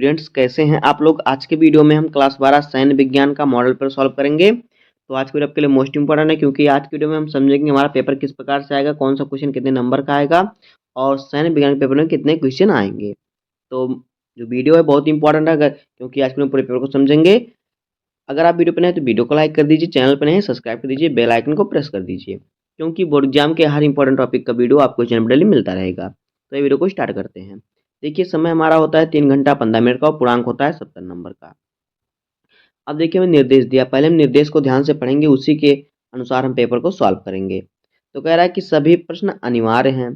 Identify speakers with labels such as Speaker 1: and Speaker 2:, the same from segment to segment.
Speaker 1: Students, कैसे हैं आप लोग। आज के वीडियो में हम क्लास 12 सैन्य विज्ञान का मॉडल पर सॉल्व करेंगे। तो आज की वीडियो आपके लिए मोस्ट इंपॉर्टेंट है, क्योंकि आज की वीडियो में हम समझेंगे हमारा पेपर किस प्रकार से आएगा, कौन सा क्वेश्चन कितने नंबर का आएगा और सैन्य विज्ञान के पेपर में कितने क्वेश्चन आएंगे। तो जो वीडियो है बहुत इंपॉर्टेंट है, क्योंकि आज में पूरे पेपर को समझेंगे। अगर आप वीडियो पर नए हैं तो वीडियो को लाइक कर दीजिए, चैनल पर नए हैं सब्सक्राइब कर दीजिए, बेल आइकन को प्रेस कर दीजिए, क्योंकि बोर्ड एग्जाम के हर इंपॉर्टेंट टॉपिक का वीडियो आपको चैनल पर डेली मिलता रहेगा। तो ये वीडियो को स्टार्ट करते हैं। देखिए, समय हमारा होता है 3 घंटा 15 मिनट का और पूर्णांक होता है 70 नंबर का। अब देखिए, हमें निर्देश दिया, पहले हम निर्देश को ध्यान से पढ़ेंगे, उसी के अनुसार हम पेपर को सॉल्व करेंगे। तो कह रहा है कि सभी प्रश्न अनिवार्य हैं।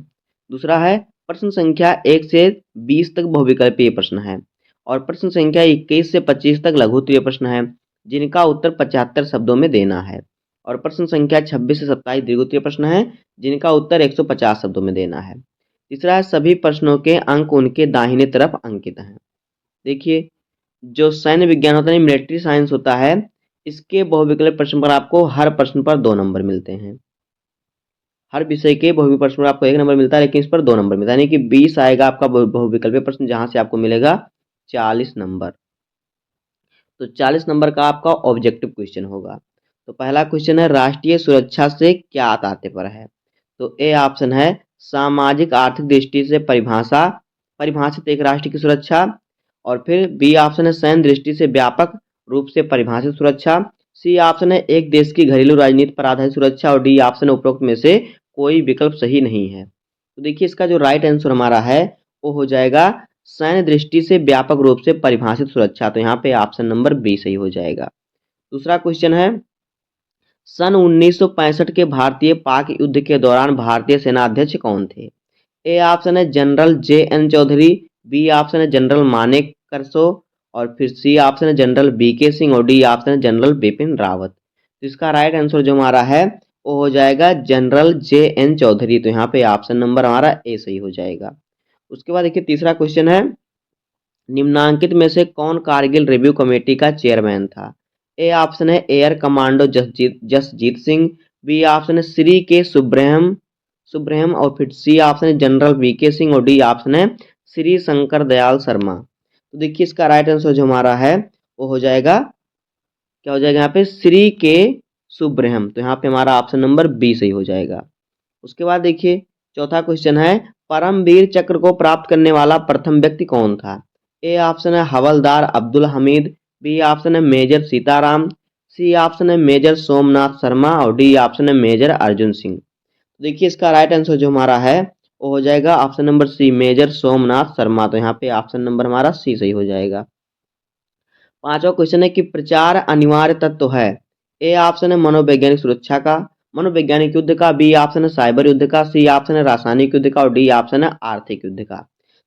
Speaker 1: दूसरा है प्रश्न संख्या 1 से 20 तक बहुविकल्पीय प्रश्न है और प्रश्न संख्या 21 से 25 तक लघुत्तरीय प्रश्न है, जिनका उत्तर 75 शब्दों में देना है। और प्रश्न संख्या 26 से 27 दीर्घोत्तरीय प्रश्न है, जिनका उत्तर 150 शब्दों में देना है। तीसरा है सभी प्रश्नों के अंक उनके दाहिने तरफ अंकित हैं। देखिए, जो सैन्य विज्ञान होता है, मिलिट्री साइंस होता है, इसके बहुविकल्प प्रश्न पर आपको हर प्रश्न पर 2 नंबर मिलते हैं। हर विषय के बहुविकल्प प्रश्न पर आपको 1 नंबर मिलता है, लेकिन इस पर 2 नंबर मिलता है, यानी कि 20 आएगा आपका बहुविकल्पीय प्रश्न, जहां से आपको मिलेगा 40 नंबर। तो 40 नंबर का आपका ऑब्जेक्टिव क्वेश्चन होगा। तो पहला क्वेश्चन है, राष्ट्रीय सुरक्षा से क्या तात्पर्य है। तो ए ऑप्शन है सामाजिक आर्थिक दृष्टि से परिभाषित एक राष्ट्र की सुरक्षा। और फिर बी ऑप्शन है सैन्य दृष्टि से व्यापक रूप से परिभाषित सुरक्षा। सी ऑप्शन है एक देश की घरेलू राजनीति पर आधारित सुरक्षा। और डी ऑप्शन है उपरोक्त में से कोई विकल्प सही नहीं है। तो देखिए, इसका जो राइट आंसर हमारा है वो हो जाएगा सैन्य दृष्टि से व्यापक रूप से परिभाषित सुरक्षा। तो यहाँ पे ऑप्शन नंबर बी सही हो जाएगा। दूसरा क्वेश्चन है, सन 1965 के भारतीय पाक युद्ध के दौरान भारतीय सेनाध्यक्ष कौन थे। ए ऑप्शन है general J N. Chaudhuri, B option है जनरल मानेक करसो, और फिर सी ऑप्शन है जनरल बी.के. सिंह, और डी ऑप्शन है जनरल बिपिन रावत। तो इसका राइट आंसर जो हमारा है वो हो जाएगा जनरल जे.एन. चौधरी। तो यहाँ पे ऑप्शन नंबर हमारा ए सही हो जाएगा। उसके बाद देखिए, तीसरा क्वेश्चन है, निम्नांकित में से कौन कारगिल रिव्यू कमेटी का चेयरमैन था। ए ऑप्शन है air commando Jasjit Singh, B option है श्री के सुब्रहम, और फिर सी ऑप्शन है जनरल वी.के. सिंह, और डी ऑप्शन है श्री शंकर दयाल शर्मा। तो देखिए, इसका राइट आंसर जो हमारा है वो हो जाएगा, क्या हो जाएगा यहाँ पे, श्री के सुब्रहम। तो यहाँ पे हमारा ऑप्शन नंबर बी सही हो जाएगा। उसके बाद देखिए, चौथा क्वेश्चन है, परमवीर चक्र को प्राप्त करने वाला प्रथम व्यक्ति कौन था। ए ऑप्शन है हवलदार अब्दुल हमीद, बी ऑप्शन है मेजर सीताराम, सी ऑप्शन है मेजर सोमनाथ शर्मा, और डी ऑप्शन है मेजर अर्जुन सिंह। तो देखिए, इसका राइट आंसर जो हमारा है वो हो जाएगा option number C, major Somnath Sharma. तो यहाँ पे ऑप्शन नंबर हमारा सी सही हो जाएगा। पांचवा क्वेश्चन है कि प्रचार अनिवार्य तत्व है। ए ऑप्शन है मनोवैज्ञानिक सुरक्षा का, मनोवैज्ञानिक युद्ध का, बी ऑप्शन है साइबर युद्ध का, सी ऑप्शन है रासायनिक युद्ध का, और डी ऑप्शन है आर्थिक युद्ध का।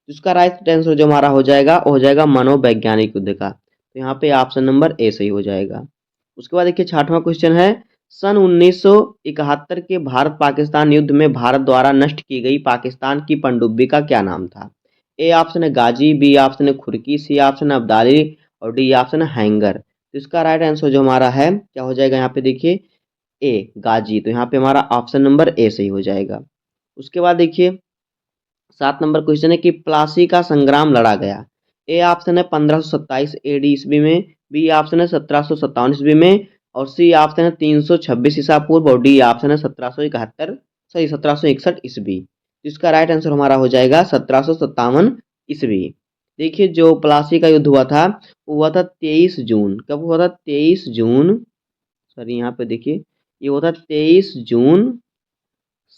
Speaker 1: जिसका राइट आंसर जो हमारा हो जाएगा वो हो जाएगा मनोवैज्ञानिक युद्ध का। तो यहाँ पे ऑप्शन नंबर ए सही हो जाएगा। उसके बाद देखिए, छठवां क्वेश्चन है, सन 1971 के भारत पाकिस्तान युद्ध में भारत द्वारा नष्ट की गई पाकिस्तान की पनडुब्बी का क्या नाम था। ए ऑप्शन है गाजी, बी ऑप्शन है खुरकी, सी ऑप्शन है अब्दाली, और डी ऑप्शन है हैंगर। तो इसका राइट आंसर जो हमारा है क्या हो जाएगा, यहाँ पे देखिए ए गाजी। तो यहाँ पे हमारा ऑप्शन नंबर ए सही हो जाएगा। उसके बाद देखिए, 7 नंबर क्वेश्चन है कि प्लासी का संग्राम लड़ा गया। ए ऑप्शन है 1527 एडी ईस्वी में, बी ऑप्शन है 1757 ईस्वी में, और सी ऑप्शन है 326 ईसा पूर्व, और डी ऑप्शन है 1761 ईस्वी। इसका राइट आंसर हमारा हो जाएगा 1757 ईस्वी। देखिए, जो प्लासी का युद्ध हुआ था वो हुआ था 23 जून। कब हुआ था, 23 जून, सॉरी यहाँ पे देखिए, ये हुआ था 23 जून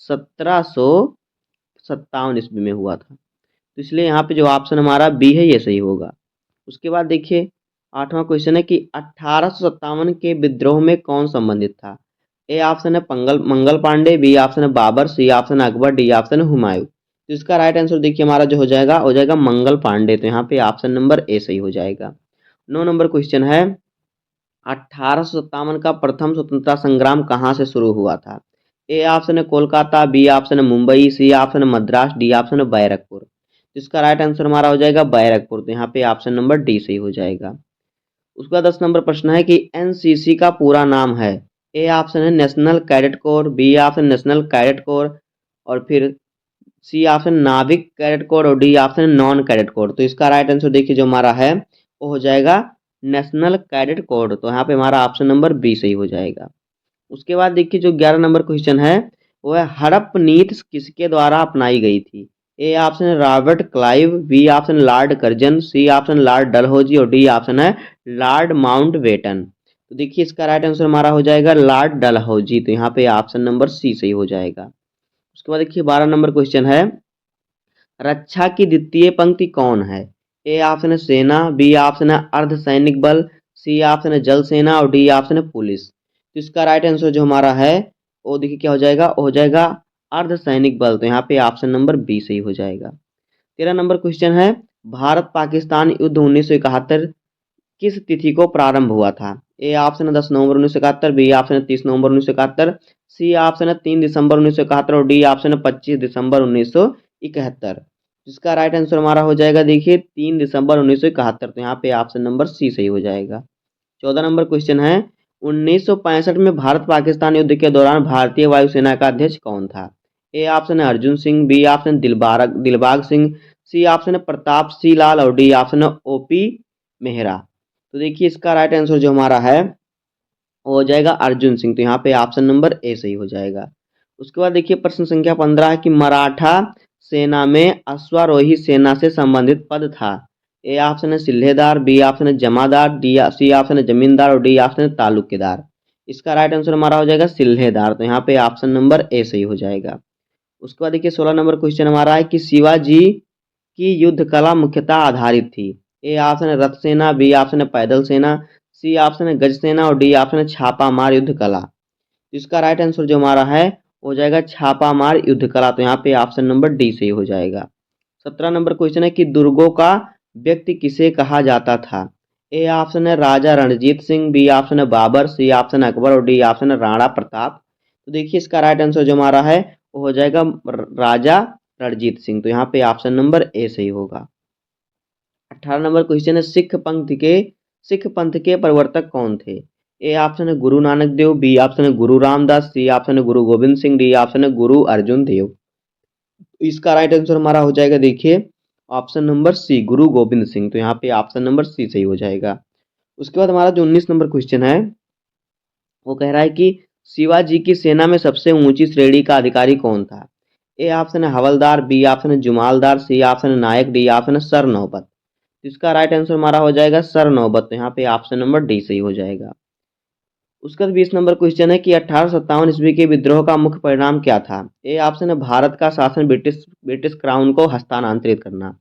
Speaker 1: 1757 ईस्वी में हुआ था। तो इसलिए यहाँ पे जो ऑप्शन हमारा बी है ये सही होगा। उसके बाद देखिए, 8वां क्वेश्चन है कि 1857 के विद्रोह में कौन संबंधित था। ए ऑप्शन है मंगल पांडे, बी ऑप्शन है बाबर, सी ऑप्शन है अकबर, डी ऑप्शन है हुमायूं। तो इसका राइट आंसर देखिए हमारा जो हो जाएगा मंगल पांडे। तो यहाँ पे ऑप्शन नंबर ए सही हो जाएगा। 9 नंबर क्वेश्चन है, 1857 का प्रथम स्वतंत्रता संग्राम कहाँ से शुरू हुआ था। ए ऑप्शन है कोलकाता, बी ऑप्शन है मुंबई, सी ऑप्शन है मद्रास, डी ऑप्शन है बैरकपुर। इसका राइट आंसर हमारा हो जाएगा बैरकपुर। तो यहाँ पे ऑप्शन नंबर डी सही हो जाएगा। उसका 10 नंबर प्रश्न है कि एनसीसी का पूरा नाम है। ए ऑप्शन है national cadet corps, B option national cadet corps, और फिर सी ऑप्शन नाविक कैडेट कोर और D option non cadet corps. तो इसका राइट आंसर देखिए जो हमारा है वो हो जाएगा नेशनल कैडेट कोर। तो यहाँ पे हमारा ऑप्शन नंबर बी सही हो जाएगा। उसके बाद देखिए जो 11 नंबर क्वेश्चन है वो है हड़प नीति किसके द्वारा अपनाई गई थी। ए ऑप्शन है Robert Clive, B option Lord Curzon, C option Lord Dalhousie और डी ऑप्शन है लॉर्ड माउंटबेटन। तो देखिए इसका राइट आंसर हमारा हो जाएगा लॉर्ड डलहौजी। तो यहाँ पे ऑप्शन नंबर सी सही हो जाएगा। उसके बाद देखिए 12 नंबर क्वेश्चन है रक्षा की द्वितीय पंक्ति कौन है। ए ऑप्शन है सेना, बी ऑप्शन है अर्ध सैनिक बल, सी ऑप्शन है जल सेना और डी ऑप्शन है पुलिस। तो इसका राइट आंसर जो हमारा है वो देखिए क्या हो जाएगा, वो हो जाएगा अर्ध सैनिक बल। तो यहाँ पे ऑप्शन नंबर बी सही हो जाएगा। 13 नंबर क्वेश्चन है भारत पाकिस्तान युद्ध 1971 किस तिथि को प्रारंभ हुआ था। ए ऑप्शन है 10 नवंबर 1971, बी ऑप्शन है 30 नवंबर 1971, सी ऑप्शन है 3 दिसंबर 1971 और डी ऑप्शन है 25 दिसंबर 1971। जिसका राइट आंसर हमारा हो जाएगा देखिए 3 दिसंबर 1971। तो यहाँ पे ऑप्शन नंबर सी सही हो जाएगा। 14 नंबर क्वेश्चन है 1965 में भारत पाकिस्तान युद्ध के दौरान भारतीय वायुसेना का अध्यक्ष कौन था। ए ऑप्शन है Arjun Singh, B option Dilbagh Singh, C option है प्रताप सिंह लाल और डी ऑप्शन है ओपी मेहरा। तो देखिए इसका राइट आंसर जो हमारा है वो हो जाएगा अर्जुन सिंह। तो यहाँ पे ऑप्शन नंबर ए सही हो जाएगा। उसके बाद देखिए प्रश्न संख्या 15 है कि मराठा सेना में अश्वारोही सेना से संबंधित पद था। ए ऑप्शन है सिल्हेदार, बी ऑप्शन है जमादार, डी सी ऑप्शन है जमींदार और डी ऑप्शन है तालुकेदार। इसका राइट आंसर हमारा हो जाएगा सिल्हेदार। तो यहाँ पे ऑप्शन नंबर ए सही हो जाएगा। उसके बाद देखिए 16 नंबर क्वेश्चन हमारा है कि शिवाजी की युद्ध कला मुख्यतः आधारित थी। ए ऑप्शन है रथ सेना, बी ऑप्शन है पैदल सेना, सी ऑप्शन है गज सेना और डी ऑप्शन है छापा मार युद्ध कला। इसका राइट आंसर जो हमारा है हो जाएगा छापा मार युद्ध कला। तो यहाँ पे ऑप्शन नंबर डी सही हो जाएगा। 17 नंबर क्वेश्चन है कि दुर्गों का व्यक्ति किसे कहा जाता था। ए ऑप्शन है राजा रणजीत सिंह, बी ऑप्शन है बाबर, सी ऑप्शन है अकबर और डी ऑप्शन है राणा प्रताप। तो देखिए इसका राइट आंसर जो हमारा है वो हो जाएगा राजा रणजीत सिंह। तो यहाँ पे ऑप्शन नंबर ए सही होगा। 18 नंबर क्वेश्चन है सिख पंथ के प्रवर्तक कौन थे। ए ऑप्शन है गुरु नानक देव, बी ऑप्शन है गुरु रामदास, सी ऑप्शन है गुरु गोविंद सिंह, डी ऑप्शन है गुरु अर्जुन देव। इसका राइट आंसर हमारा हो जाएगा देखिए ऑप्शन नंबर सी गुरु गोविंद सिंह। तो यहाँ पे ऑप्शन नंबर सी सही हो जाएगा। उसके बाद हमारा जो 19 नंबर क्वेश्चन है वो कह रहा है कि शिवाजी की सेना में सबसे ऊंची श्रेणी का अधिकारी कौन था। ए ऑप्शन है हवलदार, बी ऑप्शन है जुमालदार, सी ऑप्शन है नायक, डी ऑप्शन है सर नौबत। इसका राइट आंसर हमारा हो जाएगा सर नौबत। तो यहाँ पे ऑप्शन नंबर डी सही हो जाएगा। उसका 20 नंबर क्वेश्चन है कि 1857 ईस्वी के विद्रोह का मुख्य परिणाम क्या था। ए ऑप्शन है भारत का शासन ब्रिटिश क्राउन को हस्तांतरित करना,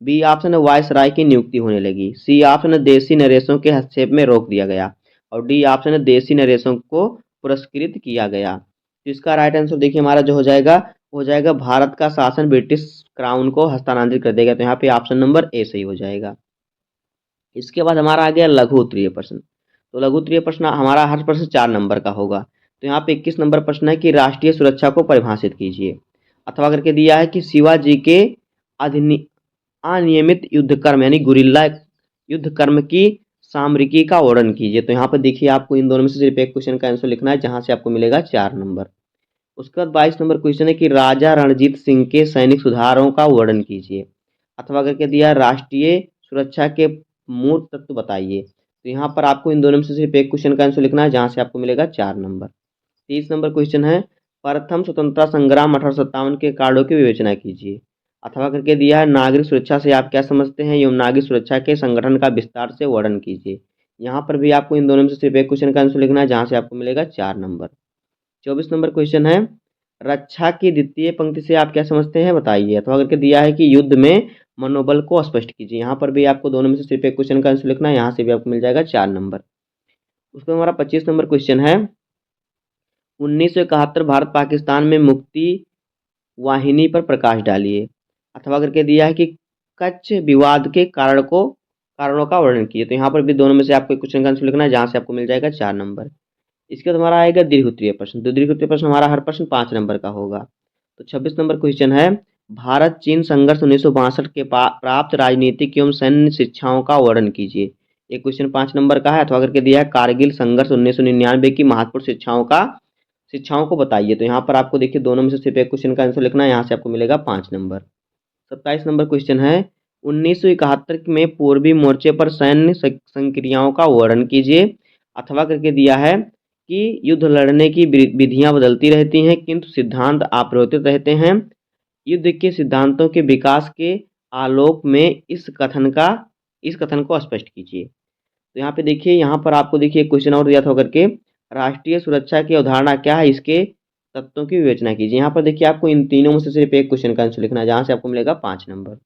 Speaker 1: बी ऑप्शन है वायसराय की नियुक्ति होने लगी, सी ऑप्शन है देशी नरेशों के हस्तक्षेप में रोक दिया गया और डी ऑप्शन है देशी नरेशों को पुरस्कृत किया गया। तो इसका राइट आंसर देखिए हमारा जो हो जाएगा भारत का शासन ब्रिटिश क्राउन को हस्तांतरित कर देगा। तो यहाँ पे ऑप्शन नंबर ए सही हो जाएगा। इसके बाद हमारा आ गया लघु उत्तरीय प्रश्न। तो लघु उत्तरीय प्रश्न हमारा हर प्रश्न 4 नंबर का होगा। तो यहाँ पे 21 नंबर प्रश्न है कि राष्ट्रीय सुरक्षा को परिभाषित कीजिए। अथवा करके दिया है कि शिवाजी के अनियमित युद्ध कर्म यानी गुरिल्ला युद्ध कर्म की सामरिकी का वर्णन कीजिए। तो यहाँ पर देखिए आपको इन दोनों में से सिर्फ एक क्वेश्चन का आंसर लिखना है जहां से आपको मिलेगा 4 नंबर। उसके बाद 22 नंबर क्वेश्चन है कि राजा रणजीत सिंह के सैनिक सुधारों का वर्णन कीजिए। अथवा करके दिया राष्ट्रीय सुरक्षा के मूल तत्व बताइए। तो यहाँ पर आपको इन दोनों में से सिर्फ एक क्वेश्चन का आंसर लिखना है जहां से आपको मिलेगा 4 नंबर। 30 नंबर क्वेश्चन है प्रथम स्वतंत्रता संग्राम 1857 के कारणों की विवेचना कीजिए। अथवा करके दिया है नागरिक सुरक्षा से आप क्या समझते हैं एवं नागरिक सुरक्षा के संगठन का विस्तार से वर्णन कीजिए। यहाँ पर भी आपको इन दोनों में से सिर्फ एक क्वेश्चन का आंसर लिखना है जहाँ से आपको मिलेगा 4 नंबर। 24 नंबर क्वेश्चन है रक्षा की द्वितीय पंक्ति से आप क्या समझते हैं बताइए। अथवा करके दिया है कि युद्ध में मनोबल को स्पष्ट कीजिए। यहाँ पर भी आपको दोनों में से सिर्फ एक क्वेश्चन का आंसर लिखना है, यहाँ से भी आपको मिल जाएगा 4 नंबर। उसमें हमारा 25 नंबर क्वेश्चन है 1971 भारत पाकिस्तान में मुक्ति वाहिनी पर प्रकाश डालिए। अथवा करके दिया है कि कच्छ विवाद के कारणों का वर्णन कीजिए। तो यहाँ पर भी दोनों में से आपको एक क्वेश्चन का आंसर लिखना है जहाँ से आपको मिल जाएगा 4 नंबर। इसके बाद हमारा आएगा दीर्घ उत्तरीय प्रश्न। तो दीर्घ उत्तरीय प्रश्न हमारा हर प्रश्न 5 नंबर का होगा। तो 26 नंबर क्वेश्चन है भारत चीन संघर्ष 1962 के प्राप्त राजनीतिक एवं सैन्य शिक्षाओं का वर्णन कीजिए। एक क्वेश्चन 5 नंबर का है। अथवा करके दिया है कारगिल संघर्ष 1999 की महत्वपूर्ण शिक्षाओं का शिक्षाओं को बताइए। तो यहाँ पर आपको देखिए दोनों में से सिर्फ एक क्वेश्चन का आंसर लिखना है, यहाँ से आपको मिलेगा 5 नंबर। 27 नंबर क्वेश्चन है, 1971 में पूर्वी मोर्चे पर सैन्य संक्रियाओं का वर्णन कीजिए। अथवा करके दिया है कि युद्ध लड़ने की विधियां बदलती रहती हैं किंतु सिद्धांत अपरिवर्तित रहते हैं। युद्ध के सिद्धांतों के विकास के आलोक में इस कथन को स्पष्ट कीजिए। तो यहाँ पे देखिए, यहाँ पर आपको देखिए एक क्वेश्चन और दिया था करके, राष्ट्रीय सुरक्षा की अवधारणा क्या है, इसके तत्वों की विवेचना कीजिए। यहाँ पर देखिए आपको इन तीनों में से सिर्फ एक क्वेश्चन का आंसर लिखना है, जहाँ से आपको मिलेगा 5 नंबर।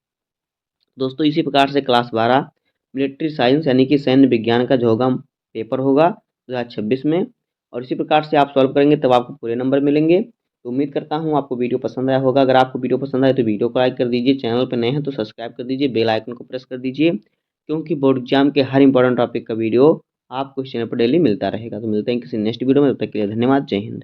Speaker 1: दोस्तों इसी प्रकार से क्लास 12 मिलिट्री साइंस यानी कि सैन्य विज्ञान का जो होगा पेपर होगा 2026 में, और इसी प्रकार से आप सॉल्व करेंगे तब आपको पूरे नंबर मिलेंगे। तो उम्मीद करता हूँ आपको वीडियो पसंद आया होगा। अगर आपको वीडियो पसंद आए तो वीडियो को लाइक कर दीजिए, चैनल पर नए हैं तो सब्सक्राइब कर दीजिए, बेल आइकन को प्रेस कर दीजिए, क्योंकि बोर्ड एग्जाम के हर इंपॉर्टेंट टॉपिक का वीडियो आपको इस चैनल पर डेली मिलता रहेगा। तो मिलते हैं किसी नेक्स्ट वीडियो में, तब तक के लिए धन्यवाद। जय हिंद।